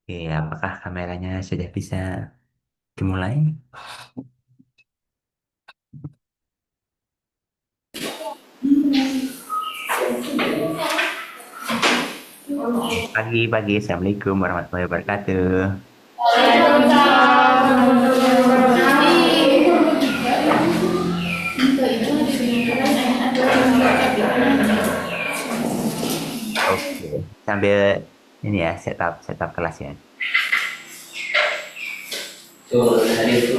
Oke, apakah kameranya sudah bisa dimulai? Pagi-pagi, Assalamualaikum warahmatullahi wabarakatuh. Oke, sambil ini ya, setup setup kelasnya. Tuh, tadi itu.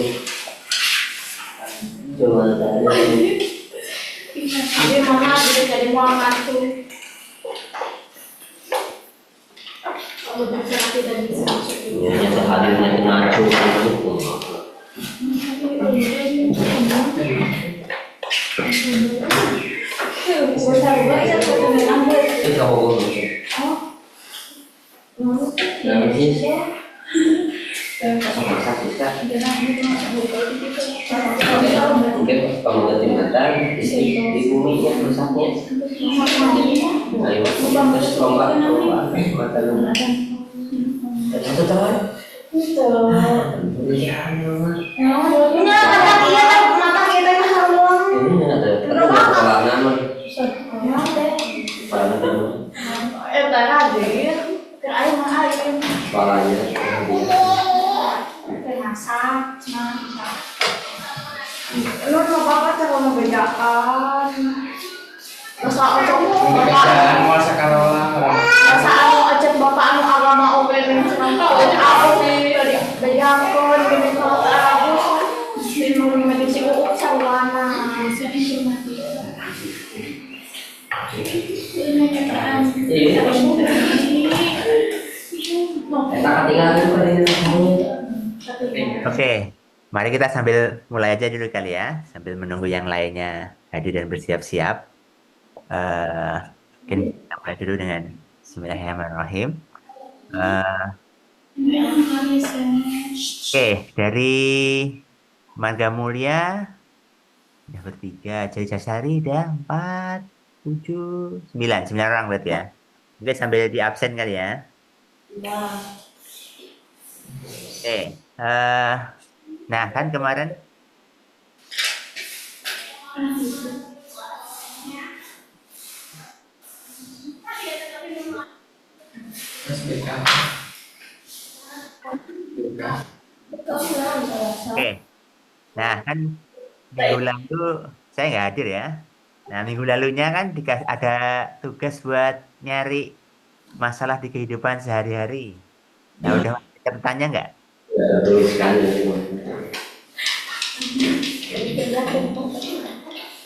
Coba tadi. Jadi mama bisa jadi Muhammad tuh. Kalau bisa tidak bisa masuk. Ya, yang hadirnya kena cukup. Kita ngomong. Nah, sih. Sama sakit kan? Mungkin kalau ganti mata di bumi yang rusaknya. Ayo, terus lomba mata lu. Satu tahun. Ini ada pelangan mah. Kepalanya Lu mau apa cara membedakan? Masa Masa kalau ajak bapak anu agama open yang senang tahu aku nih dari bejakon gini kalau terabus di rumah medisi uuk sawana saya informasi tak ketinggalan juga di kamu. Oke, mari kita sambil mulai aja dulu kali ya, sambil menunggu yang lainnya hadir dan bersiap-siap. Eh, Mungkin kita mulai dulu dengan Bismillahirrahmanirrahim. Eh, oke, dari Marga Mulia udah bertiga, Jadi Casari udah 4, 7, 9, 9 orang berarti ya. Mungkin sambil di absen kali ya. Oke, nah kan kemarin oke, nah kan minggu lalu saya nggak hadir ya. Nah minggu lalunya kan ada tugas buat nyari masalah di kehidupan sehari-hari. Nah udah ada bertanya nggak? Ya, tuliskan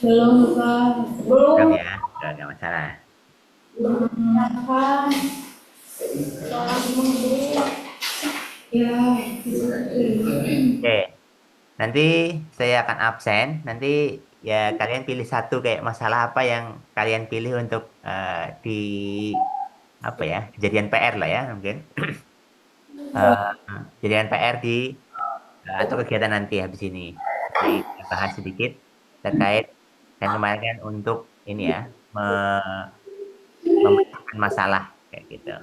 belum kan belum Belum ya, nggak masalah. kan soal dulu ya Oke, nanti saya akan absen. Nanti ya kalian pilih satu kayak masalah apa yang kalian pilih untuk di apa ya kejadian PR lah ya mungkin. Eh, Kejadian PR di atau kegiatan nanti habis ini. Jadi kita bahas sedikit terkait dan kemarin kan untuk ini ya memecahkan masalah kayak gitu.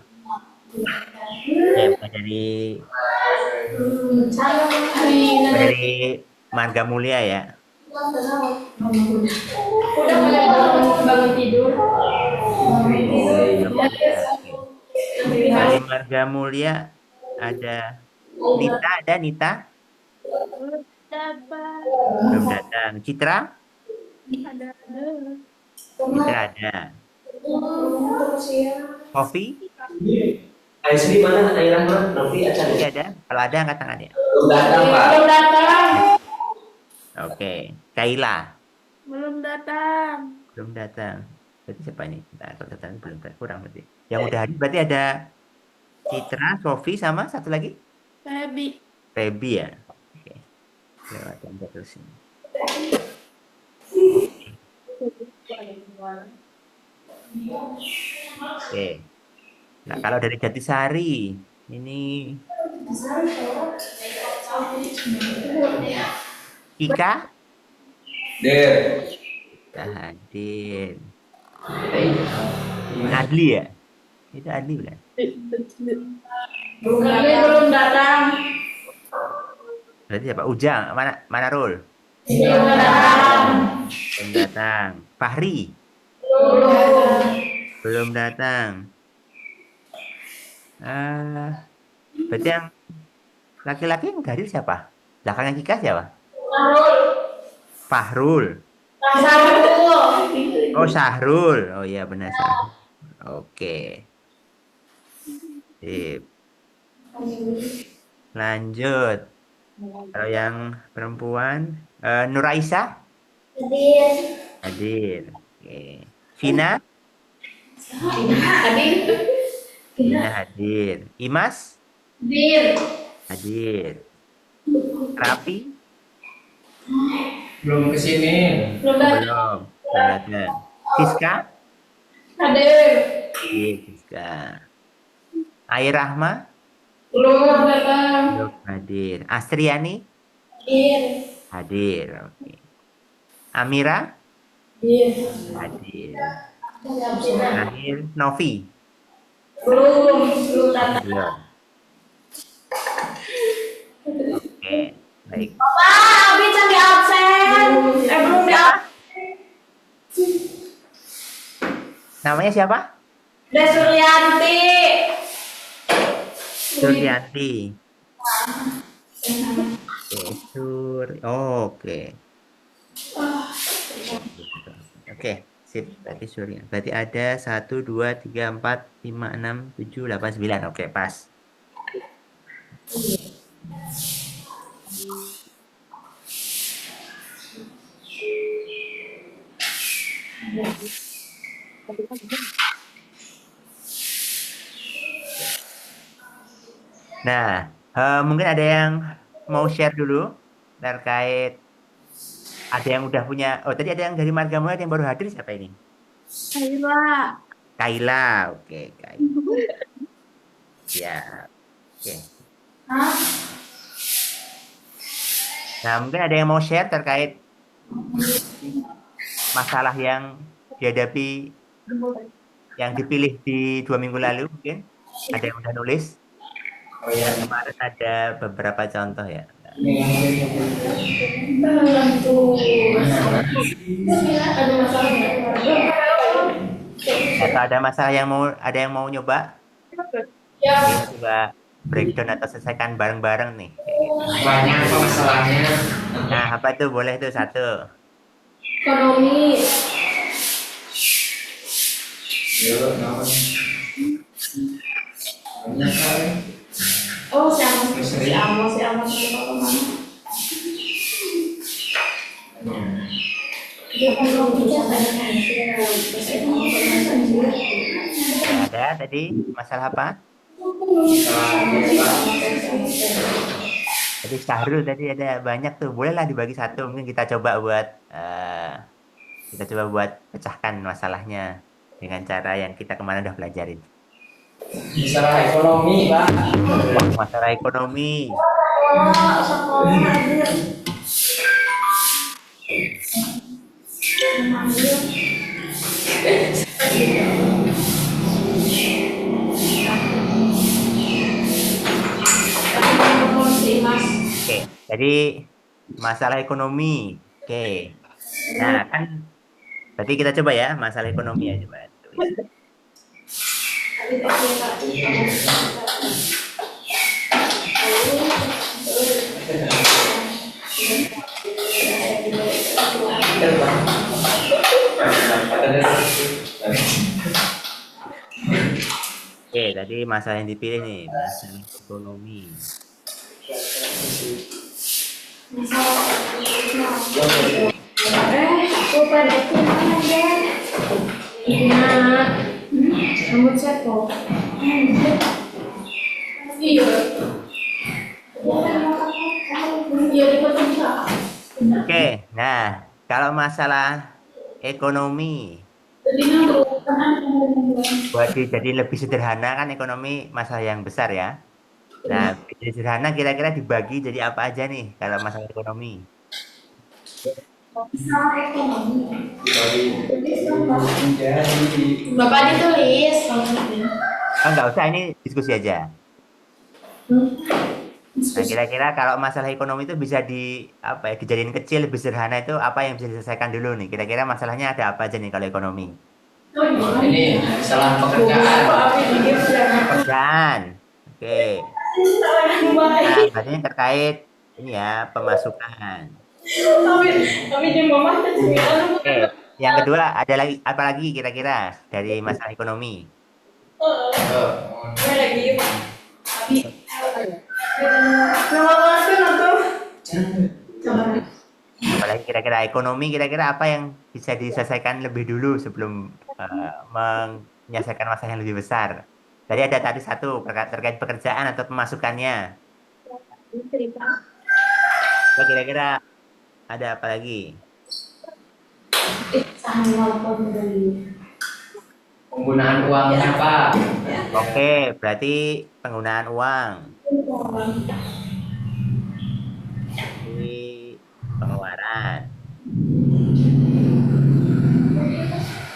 Oke, mulai dari Marga Mulia ya. udah mulai bangun tidur Marga Mulia. Oke. Dari Marga Mulia ada Nita, ada Nita dapat belum datang. Citra, ada Citra ada. Kofi, Air Sri mana? Air Rahmat? Novi acan Kofi ya? ada. Kalau ada angkat tangan ya. Belum datang, Pak. belum datang Oke, Kaila belum datang belum datang. Berarti siapa ini? Bentar, kalau datang belum kurang berarti. Yang udah hadir berarti ada Citra, Sofi sama satu lagi Febi Feby ya. Oke, lewatkan terus ini. Oke. Nah, kalau dari Jatisari ini Ika Der. udah hadir. Adli ya. Itu Adli bukan? Belum datang. Berarti siapa? Ujang. Mana mana Rul? Belum datang. Belum datang. Fahri Belum. belum datang. Ah, berarti yang laki-laki yang hadir siapa? Belakangnya Kika siapa? Sarul. Fahrul. Sarul. Oh, Sahrul. Oh iya benar Sahrul. Oke. Sip. Lanjut. Kalau yang perempuan, Nuraisa Hadir. hadir. Oke. Vina, Hadir. Vina hadir. Imas Hadir. hadir. Rapi Belum kesini. Belum datang. belum. Belum datang. Siska Hadir. hadir. Siska. Air Rahma Belum datang. belum hadir. Astriani Hadir. hadir. Oke. Amira Hadir. hadir. Terakhir Novi Belum datang. belum. Oke, baik. Pak, Abi di absen. Belum di absen. Namanya siapa? Suryanti. Suryanti. Oke, Oke. Oke, sip. Berarti Surya. Berarti ada 1, 2, 3, 4, 5, 6, 7, 8, 9. Oke, pas. Nah, mungkin ada yang mau share dulu terkait ada yang udah punya. Oh, tadi ada yang dari Marga Mulia yang baru hadir siapa ini? Kaila. Kaila. Oke, Kaila. Ya. Oke. Hah? Nah, mungkin ada yang mau share terkait masalah yang dihadapi yang dipilih di 2 minggu lalu mungkin. Ada yang udah nulis. Oh ya. Kemarin ada beberapa contoh ya. Ada masalah Atau ada yang mau nyoba? ya. Kita coba breakdown atau selesaikan bareng-bareng nih. Banyak apa masalahnya? Nah, apa itu? Boleh tuh satu. Ekonomi. Yuk, naon? Banyak kali. Oh, si Amos apa mana? Dia ekonomi Ada tadi masalah apa? Tadi Syahrul tadi ada banyak tuh. Bolehlah dibagi satu. Mungkin kita coba buat pecahkan masalahnya dengan cara yang kita kemarin udah pelajarin. Masalah ekonomi, Pak. Masalah ekonomi. sekolah hadir. Oke, jadi masalah ekonomi. Oke. Nah, kan berarti kita coba ya masalah ekonomi ya coba tulis. Oke, tadi masalah yang dipilih nih, masalah ekonomi. Aku pada itu mana deh? Ingat, rambut siapa? Iya. Iya dipotong Kak. Oke, nah kalau masalah ekonomi Jadi buat jadi lebih sederhana kan ekonomi masalah yang besar ya. Nah, jadi sederhana kira-kira dibagi jadi apa aja nih kalau masalah ekonomi? masalah ekonomi. Jadi Bapak ditulis. Oh, nggak usah, ini diskusi aja. Hmm. Nah, kira-kira kalau masalah ekonomi itu bisa apa ya, dijadiin kecil, lebih sederhana itu apa yang bisa diselesaikan dulu nih? Kira-kira masalahnya ada apa aja nih kalau ekonomi? Ini kesalahan pekerjaan. Pekerjaan. Oke. Nah, berarti ini terkait ini ya, pemasukan. Tapi di mama Oke. Yang kedua, ada lagi apa lagi kira-kira dari masalah ekonomi? Oh, Apalagi kira-kira ekonomi, kira-kira apa yang bisa diselesaikan lebih dulu sebelum menyelesaikan masalah yang lebih besar. Tadi ada tadi satu terkait pekerjaan atau pemasukannya. Coba kira-kira ada apa lagi? penggunaan uangnya Pak. Oke, berarti penggunaan uang di pengeluaran.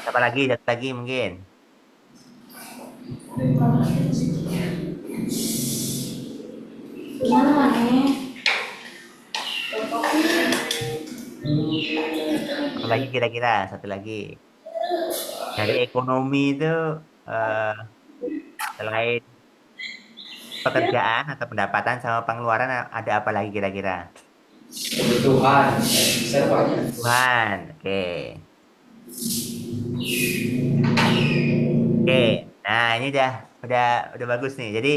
Apa lagi? Satu lagi mungkin. Gimana nih? Apa lagi kira-kira? Satu lagi. Dari ekonomi itu eh, selain pekerjaan atau pendapatan sama pengeluaran ada apa lagi kira-kira? Kebutuhan. Bisa Pak. Tuhan. Oke. Oke. Nah, ini udah bagus nih. Jadi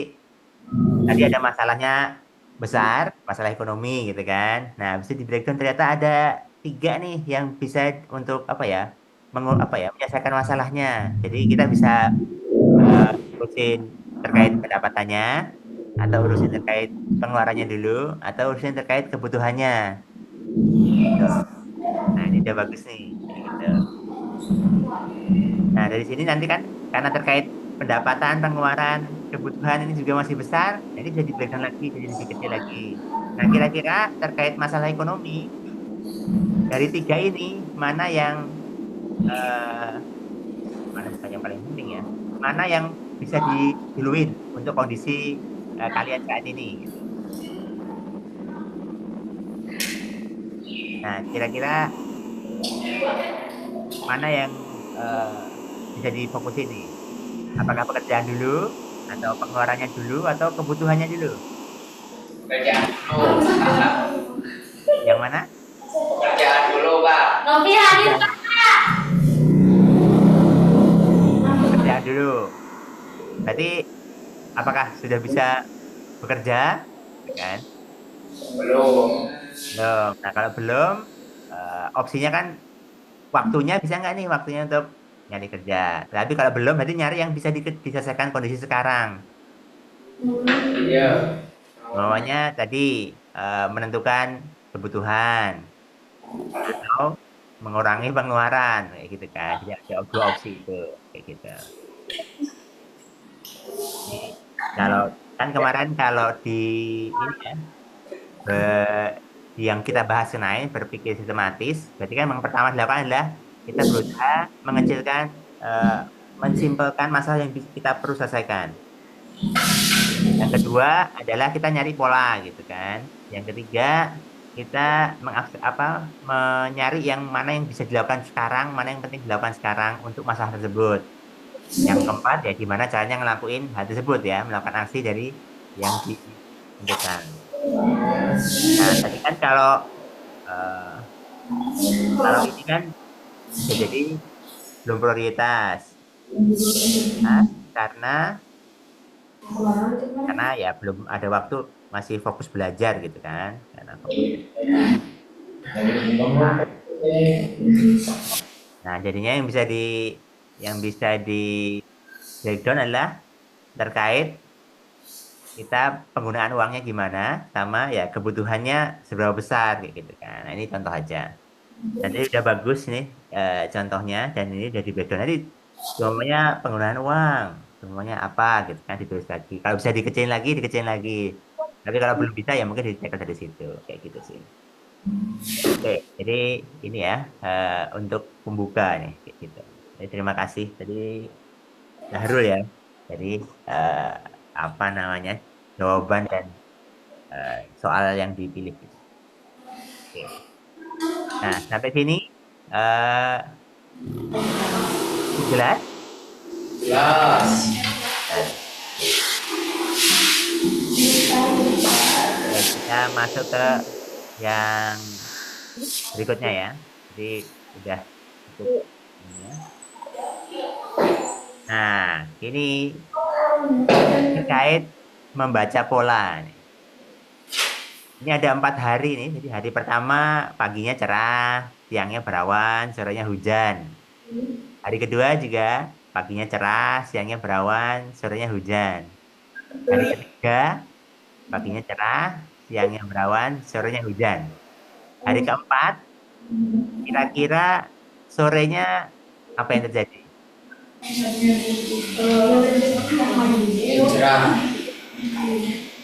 tadi ada masalahnya besar, masalah ekonomi gitu kan. Nah, bisa di breakdown ternyata ada tiga nih yang bisa untuk apa ya? Menyelesaikan masalahnya. Jadi kita bisa urusin terkait pendapatannya, atau urusin terkait pengeluarannya dulu, atau urusin terkait kebutuhannya. Gitu. Nah, ini udah bagus nih, kayak gitu. Nah, dari sini nanti kan karena terkait pendapatan, pengeluaran, kebutuhan ini juga masih besar, nah ini bisa di breakdown lagi, jadi lebih kecil lagi. Nah, kira-kira terkait masalah ekonomi, dari tiga ini, mana yang, eh, mana bukan yang paling penting ya, mana yang bisa diduluin untuk kondisi kalian saat ini, gitu. Nah, kira-kira mana yang eh, bisa difokusin nih? Apakah pekerjaan dulu, atau pengeluarannya dulu, atau kebutuhannya dulu? Pekerjaan dulu. Yang mana? Pekerjaan dulu Pak. Novi hadir Pekerjaan, pekerjaan dulu. Berarti apakah sudah bisa bekerja? Ya kan? Belum. Belum. Nah, kalau belum, opsinya kan waktunya bisa nggak nih waktunya untuk nyari kerja. Tapi kalau belum, berarti nyari yang bisa diselesaikan kondisi sekarang. Iya. Maunya tadi menentukan kebutuhan atau mengurangi pengeluaran kayak gitu kan. Jadi ada dua opsi itu kayak gitu. Jadi, kalau kan kemarin kalau di ini ya, yang kita bahas kenai berpikir sistematis, berarti kan yang pertama dilakukan adalah kita berusaha mengecilkan, eh, mensimpelkan masalah yang kita perlu selesaikan. Yang kedua adalah kita nyari pola gitu kan. Yang ketiga kita menyari yang mana yang bisa dilakukan sekarang, mana yang penting dilakukan sekarang untuk masalah tersebut. Yang keempat ya gimana caranya ngelakuin hal tersebut ya, melakukan aksi dari yang ditentukan. Nah, tadi kan eh, kalau ini kan bisa jadi belum prioritas. Nah, karena ya belum ada waktu, masih fokus belajar gitu kan. Karena fokus belajar. Nah, jadinya yang bisa di breakdown adalah terkait kita penggunaan uangnya gimana, sama ya kebutuhannya seberapa besar kayak gitu kan. Nah, ini contoh aja. Dan ini udah bagus nih contohnya, dan ini udah di breakdown. Nanti semuanya penggunaan uang, semuanya apa gitu kan, ditulis lagi. Kalau bisa dikecilin lagi, dikecilin lagi. Tapi kalau belum bisa ya mungkin dicek dari situ, kayak gitu sih. Oke, jadi ini ya untuk pembuka nih, kayak gitu. Jadi terima kasih tadi Zahrul ya. Jadi eh, apa namanya jawaban dan soal yang dipilih. Oke. Nah, sampai sini eh jelas. Jelas. Nah, oke, kita masuk ke yang berikutnya ya. Jadi udah cukup ini ya. Nah, ini terkait membaca pola nih. Ini ada 4 hari nih. Jadi hari pertama paginya cerah, siangnya berawan, sorenya hujan. Hari kedua juga paginya cerah, siangnya berawan, sorenya hujan. Hari ketiga paginya cerah, siangnya berawan, sorenya hujan. Hari keempat kira-kira sorenya apa yang terjadi? Cerah.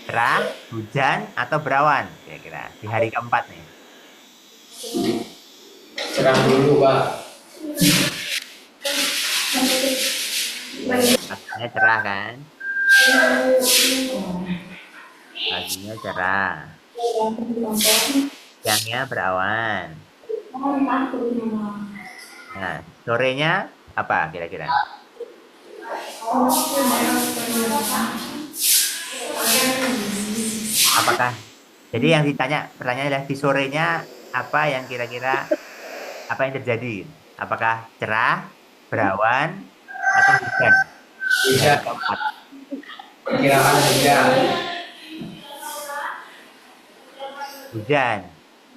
Cerah, hujan, atau berawan? Kira-kira di hari keempat nih. Cerah dulu, Pak. Paginya cerah kan? Paginya cerah. Siangnya berawan. Nah, sorenya apa kira-kira? Apakah? Jadi yang ditanya pertanyaan adalah di sorenya apa yang kira-kira apa yang terjadi? Apakah cerah, berawan, atau hujan? Di hari Hujan. keempat. Perkiraan hujan. Hujan.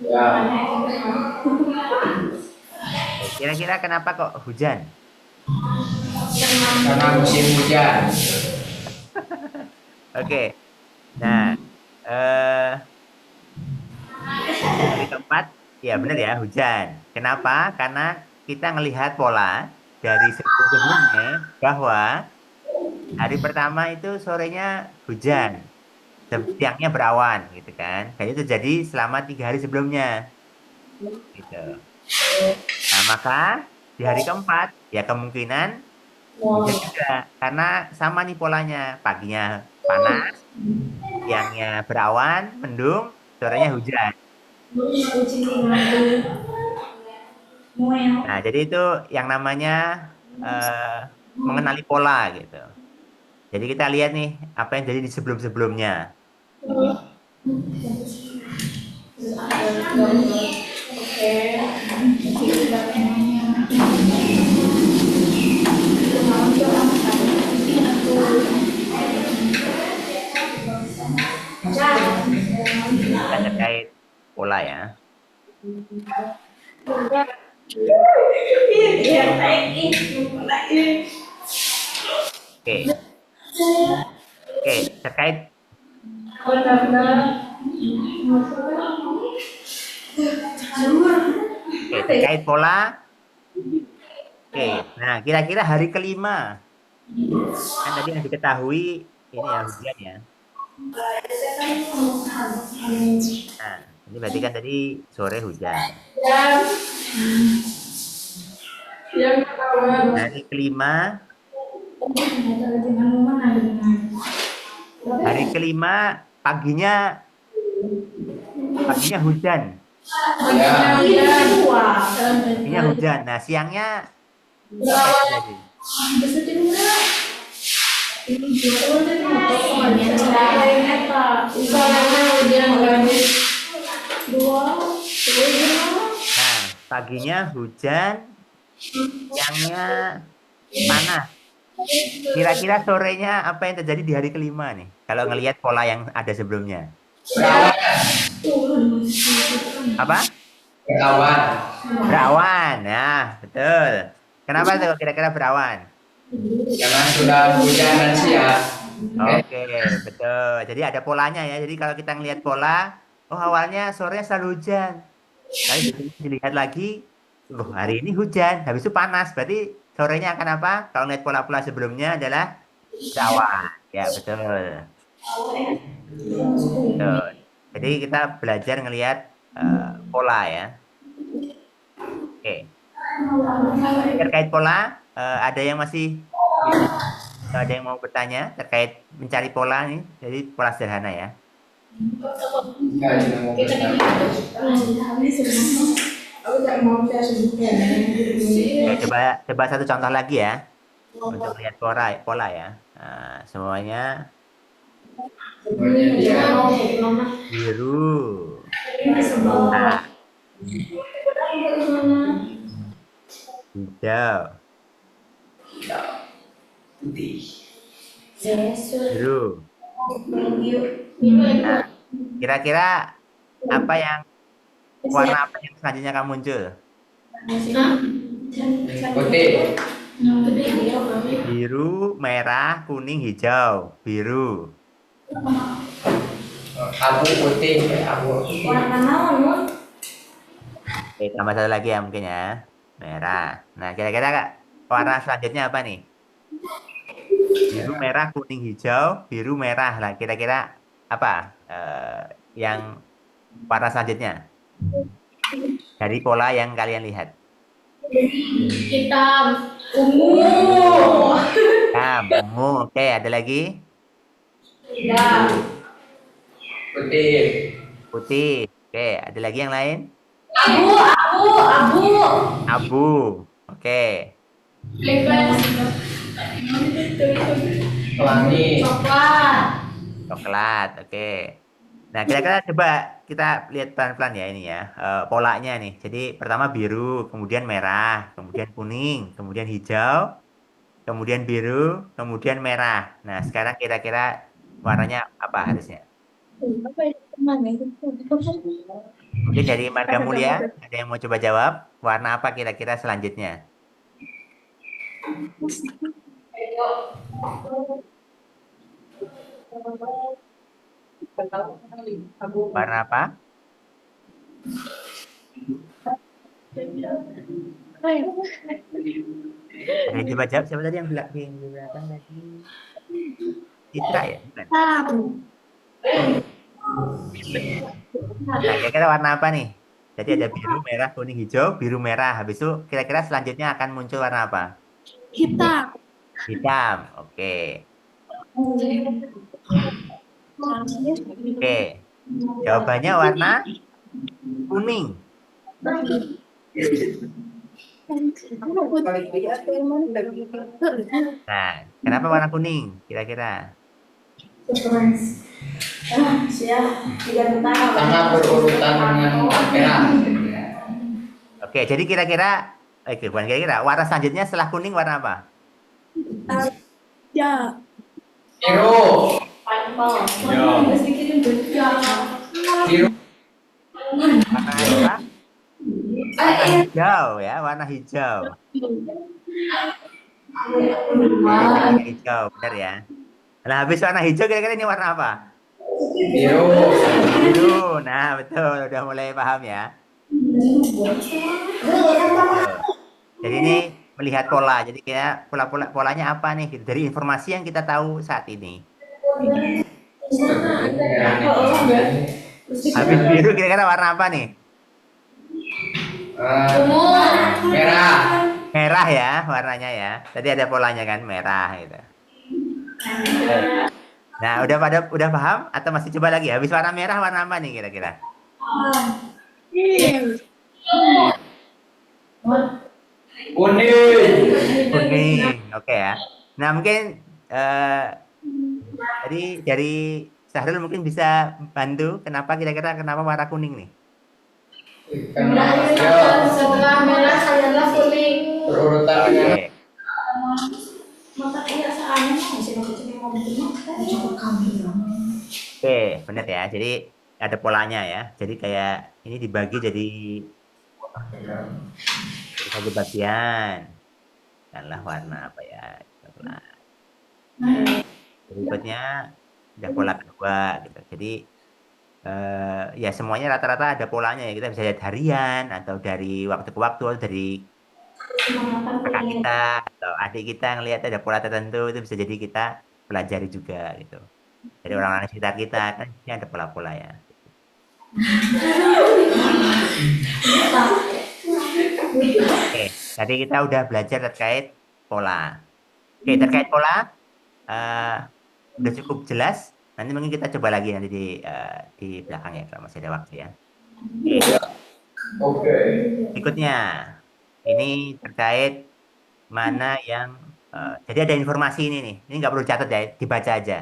Ya. Kira-kira kenapa kok hujan? Karena musim hujan. Oke. Nah, eh di hari keempat, ya benar ya, hujan. Kenapa? Karena kita melihat pola dari sebelum-sebelumnya bahwa hari pertama itu sorenya hujan, siangnya berawan, gitu kan. Dan itu terjadi selama 3 hari sebelumnya, gitu. Nah, maka di hari keempat, ya kemungkinan hujan juga. Karena sama nih polanya, paginya panas, siangnya berawan, mendung, sorenya hujan. Nah, jadi itu yang namanya eh, mengenali pola gitu. Jadi kita lihat nih apa yang jadi di sebelum-sebelumnya. Kita terkait pola ya. Oke, oke, terkait oke, terkait pola. Oke, nah kira-kira hari kelima kan tadi yang diketahui ini ya hujan ya. Nah, ini berarti kan tadi sore hujan. Hari kelima, hari kelima paginya paginya hujan, Ya. paginya hujan. Nah, siangnya apa yang terjadi? Nah, paginya hujan, siangnya panas. Kira-kira sorenya apa yang terjadi di hari kelima nih? Kalau ngelihat pola yang ada sebelumnya. Apa? Berawan. Berawan. Nah, betul. Kenapa tuh kira-kira berawan? Karena sudah hujan dan siang. Oke, betul. Jadi ada polanya ya. Jadi kalau kita ngelihat pola, oh awalnya sorenya selalu hujan. Tapi begitu dilihat lagi, loh hari ini hujan, habis itu panas. Berarti sorenya akan apa? Kalau ngelihat pola-pola sebelumnya adalah berawan. Ya, betul. Betul. Jadi kita belajar ngelihat pola ya. Oke. Terkait pola, ada yang masih Ada yang mau bertanya terkait mencari pola nih? Jadi pola sederhana ya. Enggak ada mau bertanya. Aku tak mau saya sebutkan. Oke, coba satu contoh lagi ya untuk lihat pola ya. Nah, semuanya Semuanya dia biru. Nah, hijau, putih. biru. Nah, kira-kira warna apa yang selanjutnya akan muncul? Putih. Biru, merah, kuning, hijau. Biru. Abu putih. Abu putih. Warna naon? Oke, tambah satu lagi ya mungkin ya. Merah. Nah, kira-kira Kak, warna selanjutnya apa nih? Biru, merah, kuning, hijau, biru, merah. Lah, kira-kira apa yang warna selanjutnya dari pola yang kalian lihat? Hitam. Ungu. Hitam, ungu. Oke, ada lagi? Hitam. Putih. Putih. Oke, ada lagi yang lain? Abu. Abu. Oke. Pelangi. Coklat. Coklat. Oke. Nah, kira-kira coba kita lihat pelan-pelan ya ini ya. Polanya nih. Jadi pertama biru, kemudian merah, kemudian kuning, kemudian hijau, kemudian biru, kemudian merah. Nah, sekarang kira-kira warnanya apa harusnya? Mungkin dari Marga Mulia, ada yang mau coba jawab? Warna apa kira-kira selanjutnya? Warna apa? Ada yang coba jawab? Siapa tadi yang di belakang tadi? Citra ya? Bukan. Nah, kira-kira warna apa nih? Jadi ada biru, merah, kuning, hijau, biru, merah. Habis itu kira-kira selanjutnya akan muncul warna apa? Hitam. Hitam. Oke. Oke. Jawabannya warna kuning. Nah, kenapa warna kuning? Kira-kira. Siap. 3 tahun. Karena berurutan dengan merah. Oke, jadi kira-kira, bukan kira-kira, warna selanjutnya setelah kuning warna apa? Ya. Biru. Ya. Mesti kirim berita. Biru. Warna apa? Warna hijau ya, warna hijau. Warna hijau, benar ya. Nah, habis warna hijau kira-kira ini warna apa? Biru. Biru. Nah, betul, udah mulai paham ya. Jadi ini melihat pola. Jadi kita polanya apa nih? Gitu. Dari informasi yang kita tahu saat ini. Habis biru kira-kira warna apa nih? Merah. Merah ya warnanya ya. Tadi ada polanya kan merah gitu. Nah, udah paham atau masih coba lagi? Habis warna merah warna apa nih kira-kira? Kuning. Kuning. Oke ya. Nah, mungkin tadi dari Sahrul mungkin bisa bantu kenapa warna kuning nih? Karena dia Setelah merah sayalah kuning. berurutan dengan Oke. Mata iya soalnya masih mau bikin cukup kambing. Oke, benar ya. Jadi ada polanya ya. Jadi kayak ini dibagi jadi satu bagian. Katakanlah warna apa ya? Coklat. Berikutnya ada pola kedua gitu. Jadi ya semuanya rata-rata ada polanya ya. Kita bisa lihat harian atau dari waktu ke waktu atau dari kakak kita atau adik kita yang lihat ada pola tertentu itu bisa jadi kita pelajari juga gitu. Dari orang-orang sekitar kita kan ini ada pola-pola ya. Oke, tadi kita udah belajar terkait pola. Oke, terkait pola eh, udah cukup jelas. Nanti mungkin kita coba lagi nanti di belakang ya kalau masih ada waktu ya. Oke. Oke. Berikutnya, ini terkait mana yang jadi ada informasi ini nih. Ini nggak perlu catat ya, dibaca aja.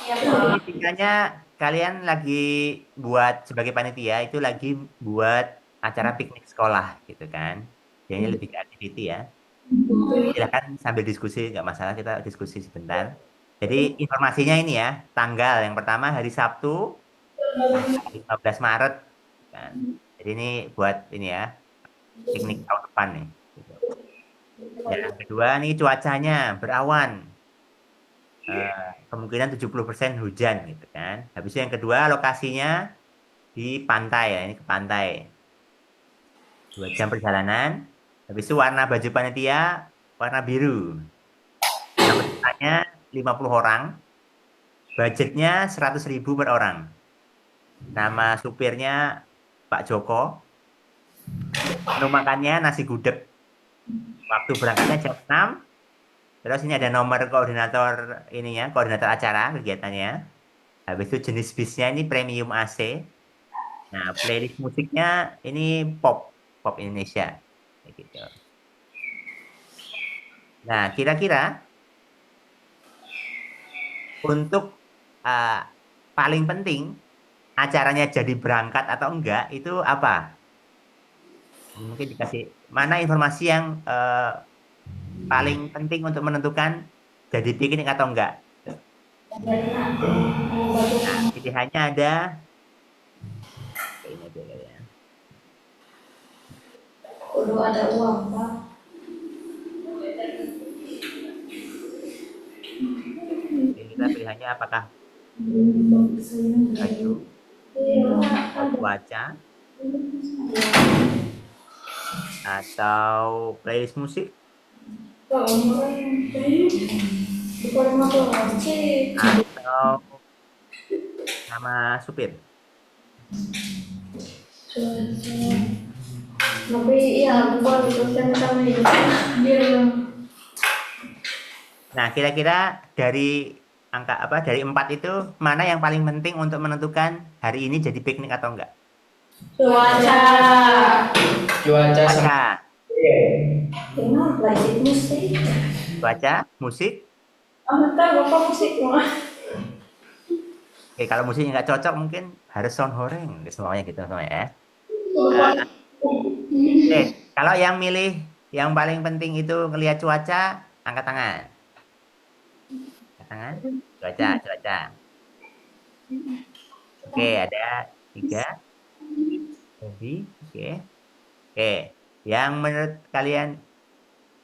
Iya, Ini Pak. tinggalnya kalian lagi buat sebagai panitia itu lagi buat acara piknik sekolah gitu kan. Jadi ini lebih ke activity ya. Silakan sambil diskusi, nggak masalah kita diskusi sebentar. Jadi informasinya ini ya, tanggal yang pertama hari Sabtu, tanggal 15 Maret kan. Jadi ini buat ini ya, piknik tahun depan nih. Gitu. Yang kedua nih cuacanya berawan. Kemungkinan 70% hujan gitu kan. Habis itu yang kedua lokasinya di pantai ya, ini ke pantai. 2 jam perjalanan. Habis itu warna baju panitia warna biru. Nama pesertanya 50 orang. Budgetnya 100.000 per orang. Nama supirnya Pak Joko. Menu makannya nasi gudeg. Waktu berangkatnya jam 6. Terus ini ada nomor koordinator ininya, koordinator acara kegiatannya. Habis itu jenis bisnya ini premium AC. Nah, playlist musiknya ini pop, pop Indonesia. Kayak gitu. Nah, kira-kira untuk uh, paling penting acaranya jadi berangkat atau enggak itu apa? Mungkin dikasih mana informasi yang paling penting untuk menentukan jadi piknik atau enggak. Nah, pilihannya ada ini aja kali ya. Kudu ada uang, Pak. Jadi kita pilihannya apakah baju Iya. atau cuaca atau playlist musik Bukan mau wajib. atau nama supir. Tapi iya, bukan itu kan kami dia Nah, kira-kira dari angka apa? Dari 4 itu mana yang paling penting untuk menentukan hari ini jadi piknik atau enggak? cuaca. Cuaca sama. Cuaca, Kenapa wajib musik? cuaca, musik. Tahu bapak musik mah. Oke, kalau musiknya nggak cocok mungkin harus sound horeng, semuanya gitu semuanya ya. Nah, oke, kalau yang milih yang paling penting itu ngelihat cuaca, angkat tangan. Angkat tangan. Cuaca, cuaca. Oke, ada 3. Jadi, oke. Oke, yang menurut kalian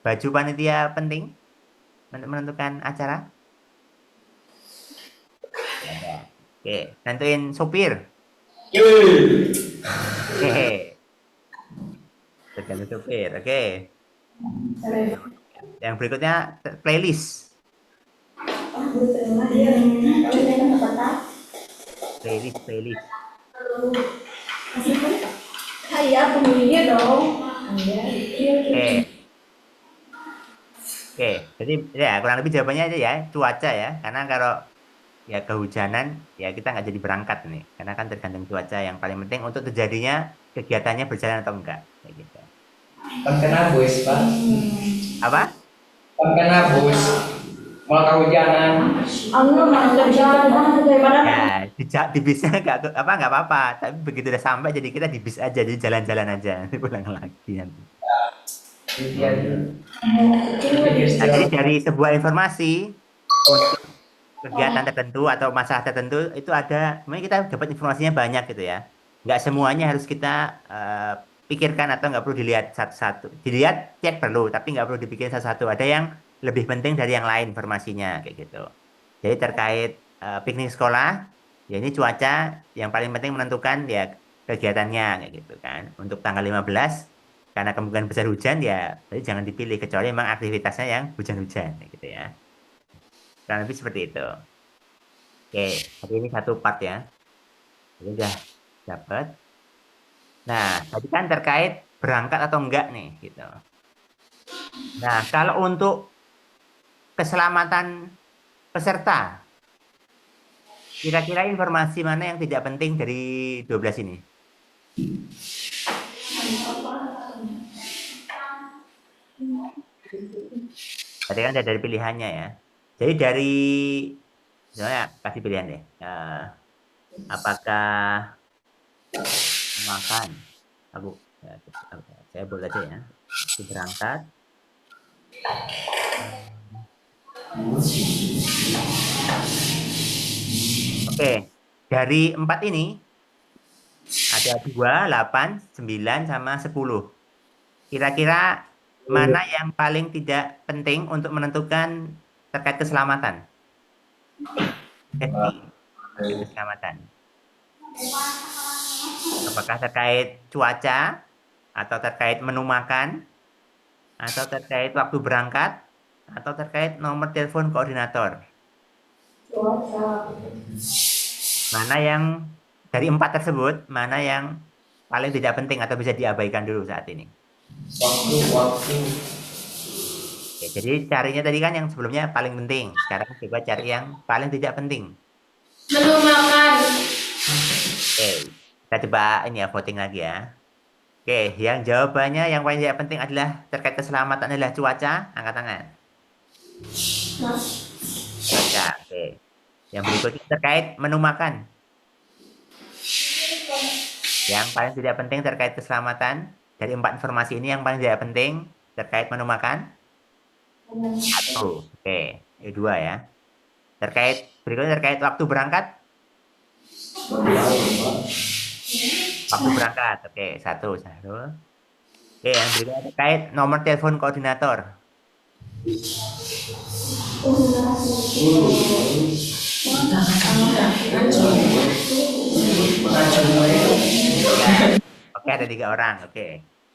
baju panitia penting untuk menentukan acara? Ya ada. Oke, nentuin sopir. Yoi. Oke, tergantung sopir. Oke, yang berikutnya playlist. Playlist, playlist. Saya pemilih dong. Oke, oke. Jadi ya kurang lebih jawabannya aja ya, cuaca ya. Karena kalau ya kehujanan, ya kita nggak jadi berangkat nih. Karena kan tergantung cuaca yang paling penting untuk terjadinya kegiatannya berjalan atau enggak. Kayak gitu. Kan kena bus, Pak. Apa? Kan kena bus. Mau kehujanan. Anu mah kerjaan daripada Ya, di bisnya nggak apa-apa. Tapi begitu udah sampai jadi kita di bis aja, jadi jalan-jalan aja. Nanti pulang lagi nanti. Iya. Nah, jadi dari sebuah informasi untuk kegiatan tertentu atau masalah tertentu itu ada, memang kita dapat informasinya banyak gitu ya. Nggak semuanya harus kita pikirkan atau nggak perlu dilihat satu-satu. Dilihat cek perlu, tapi nggak perlu dipikirin satu-satu. Ada yang lebih penting dari yang lain informasinya kayak gitu. Jadi terkait piknik sekolah, ya ini cuaca yang paling penting menentukan ya kegiatannya kayak gitu kan. Untuk tanggal 15 karena kemungkinan besar hujan ya, jadi jangan dipilih kecuali memang aktivitasnya yang hujan-hujan kayak gitu ya. Kurang lebih seperti itu. Oke, jadi ini satu part ya. Jadi udah dapat. Nah, tadi kan terkait berangkat atau enggak nih gitu. Nah, kalau untuk keselamatan peserta. Kira-kira informasi mana yang tidak penting dari 12 ini? Tadi kan ada dari pilihannya ya. Jadi dari, sebenarnya kasih pilihan deh. Apakah makan? Aku, ya, saya buat aja ya. Aku berangkat. Oke, dari 4 ini ada 2, 8, 9, sama 10. Kira-kira mana yang paling tidak penting untuk menentukan terkait keselamatan? Safety, keselamatan. Apakah terkait cuaca, atau terkait menu makan, atau terkait waktu berangkat, atau terkait nomor telepon koordinator? Mana yang dari 4 tersebut, mana yang paling tidak penting atau bisa diabaikan dulu saat ini? Waktu. Oke, jadi carinya tadi kan yang sebelumnya paling penting. Sekarang coba cari yang paling tidak penting. Menu makan. Oke, kita coba ini ya, voting lagi ya. Oke, yang jawabannya yang paling tidak penting adalah terkait keselamatan adalah cuaca. Angkat tangan. Cuaca, oke. Yang berikutnya terkait menu makan. Yang paling tidak penting terkait keselamatan. Dari 4 informasi ini yang paling tidak penting terkait menu makan. 1, oke. Ini 2 ya. Berikutnya terkait waktu berangkat. Waktu berangkat, oke. 1. Oke, yang berikutnya terkait nomor telepon koordinator. Oke, ada 3 orang, oke.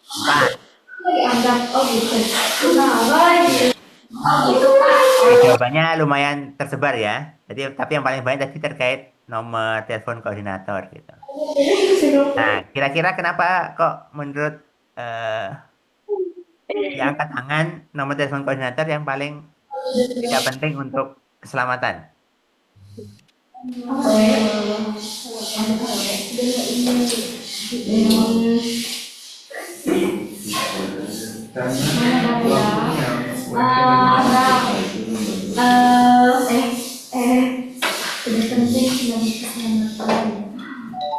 4. Dianggap gitu. Gitu Pak. Oke, jawabannya lumayan tersebar ya. Tapi yang paling banyak tadi terkait nomor telepon koordinator gitu. Nah, kira-kira kenapa kok menurut yang angkat tangan nomor telepon koordinator yang paling tidak penting untuk keselamatan?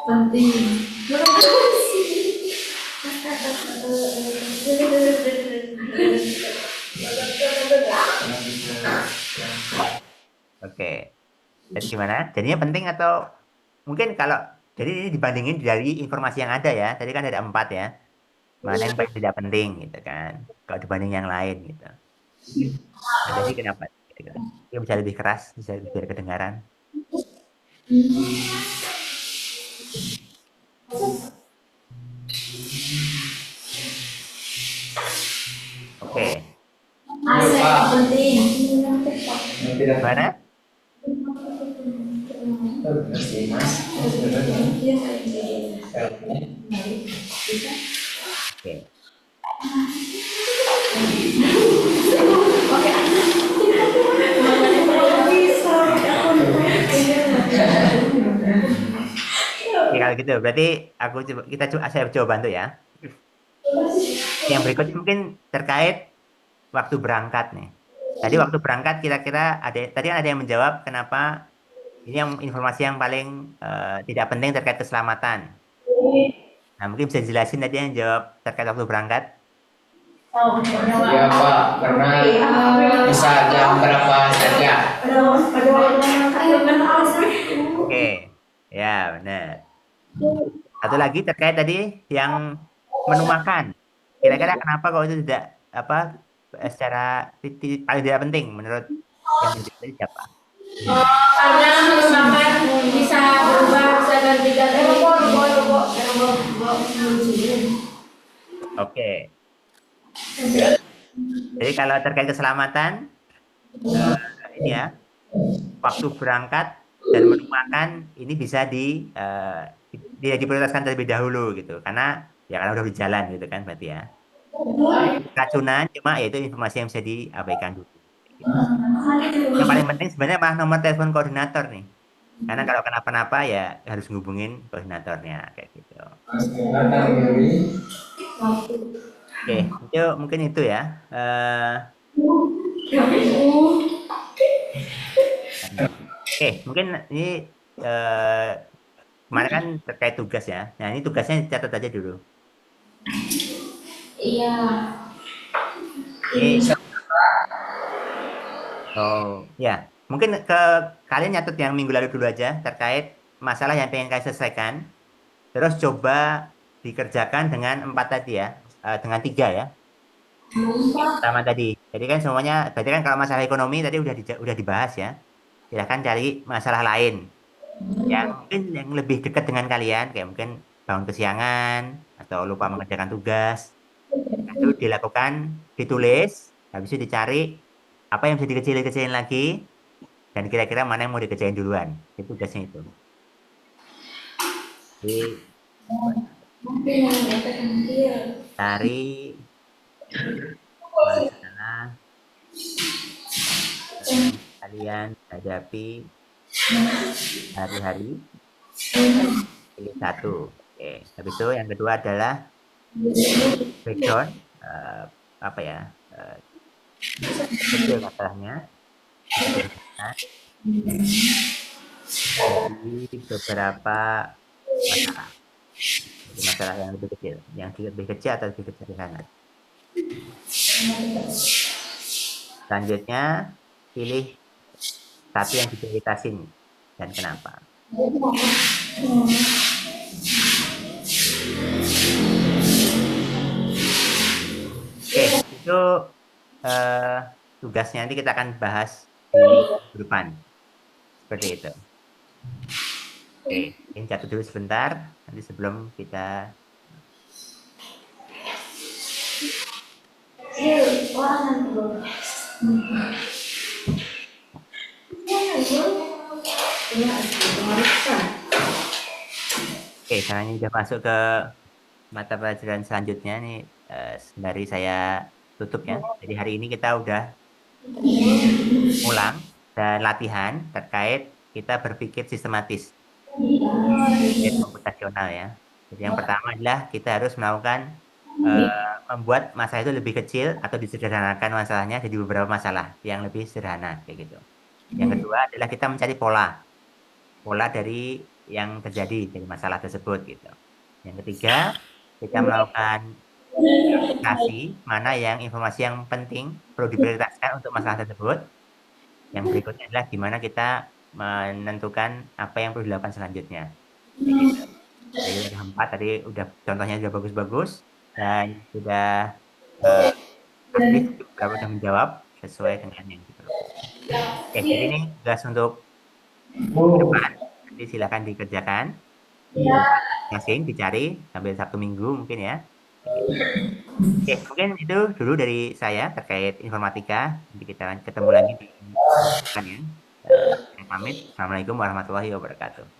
Penting. Oke. Jadi gimana? Jadinya penting atau mungkin kalau jadi ini dibandingin dari informasi yang ada ya. Tadi kan ada 4 ya. Mana yang paling tidak penting gitu kan? Kalau dibanding yang lain gitu. Nah, jadi kenapa? Gitu. Dia bisa lebih keras, bisa lebih biar kedengaran. Oke. Aset penting. Yang tidak Gimana? Masih mas. Oke. Oke, kalau gitu berarti saya coba bantu ya. Yang berikutnya mungkin terkait waktu berangkat nih. Tadi waktu berangkat kira-kira tadi kan ada yang menjawab kenapa ini yang informasi yang paling tidak penting terkait keselamatan. Nah, mungkin bisa dijelasin tadi yang jawab terkait waktu berangkat. Ya Pak, karena bisa jam berapa saja. Oke, ya benar. Satu lagi terkait tadi yang menu makan. Kira-kira kenapa kalau itu tidak apa secara paling tidak penting menurut yang menjawab tadi siapa? Karena menu makan bisa berubah, bisa ganti-ganti. Oke. Jadi kalau terkait keselamatan ini ya, waktu berangkat dan menu makan ini bisa diprioritaskan terlebih dahulu gitu, karena ya karena udah di jalan gitu kan berarti ya. Racunan cuma ya itu informasi yang bisa diabaikan dulu. Yang paling penting sebenarnya mah nomor telepon koordinator nih. Karena kalau kenapa-napa ya harus ngubungin koordinatornya kayak gitu. Datang Yuri. Oke, itu mungkin itu ya. Oke, mungkin ini eh, kemarin kan terkait tugas ya. Nah, ini tugasnya catat aja dulu. Iya. Ini oh ya, mungkin ke kalian nyatet yang minggu lalu dulu aja terkait masalah yang pengen kalian selesaikan. Terus coba dikerjakan dengan 4 tadi ya, dengan 3 ya. Pertama tadi. Jadi kan semuanya, berarti kan kalau masalah ekonomi tadi udah dibahas ya. Silahkan cari masalah lain yang mungkin yang lebih dekat dengan kalian, kayak mungkin bangun kesiangan atau lupa mengerjakan tugas. Itu dilakukan, ditulis, habis itu dicari apa yang bisa dikecil-kecilin lagi, dan kira-kira mana yang mau dikerjain duluan. Itu tugasnya itu. Jadi cari masalah yang kalian hadapi hari-hari, pilih satu. Oke, habis itu yang kedua adalah background, apa ya, kecil masalahnya, nah, jadi beberapa masalah. Jadi masalah yang lebih kecil, yang lebih kecil atau lebih kecil sana. Selanjutnya pilih satu yang diprioritasin dan kenapa. Oke, itu tugasnya nanti kita akan bahas di depan. Seperti itu. Oke, ini catat dulu sebentar. Nanti sebelum kita Oke, karena ini udah masuk ke mata pelajaran selanjutnya nih, sembari saya tutup ya. Jadi hari ini kita udah ulang dan latihan terkait kita berpikir sistematis, dan komputasional ya. Jadi yang pertama adalah kita harus melakukan membuat masalah itu lebih kecil atau disederhanakan masalahnya jadi beberapa masalah yang lebih sederhana kayak gitu. Yang kedua adalah kita mencari pola dari yang terjadi dari masalah tersebut gitu. Yang ketiga, kita melakukan verifikasi mana yang informasi yang penting perlu diprioritaskan untuk masalah tersebut. Yang berikutnya adalah gimana kita menentukan apa yang perlu dilakukan selanjutnya. Kayak gitu. Jadi ada 4 tadi udah contohnya sudah bagus-bagus dan sudah aktif juga udah menjawab sesuai dengan yang diperlukan. Oke, jadi ini tugas untuk depan. Nanti silakan dikerjakan. Masing dicari sambil Sabtu Minggu mungkin ya. Oke, mungkin itu dulu dari saya terkait informatika. Nanti kita ketemu lagi di depan ya. Saya pamit. Assalamualaikum warahmatullahi wabarakatuh.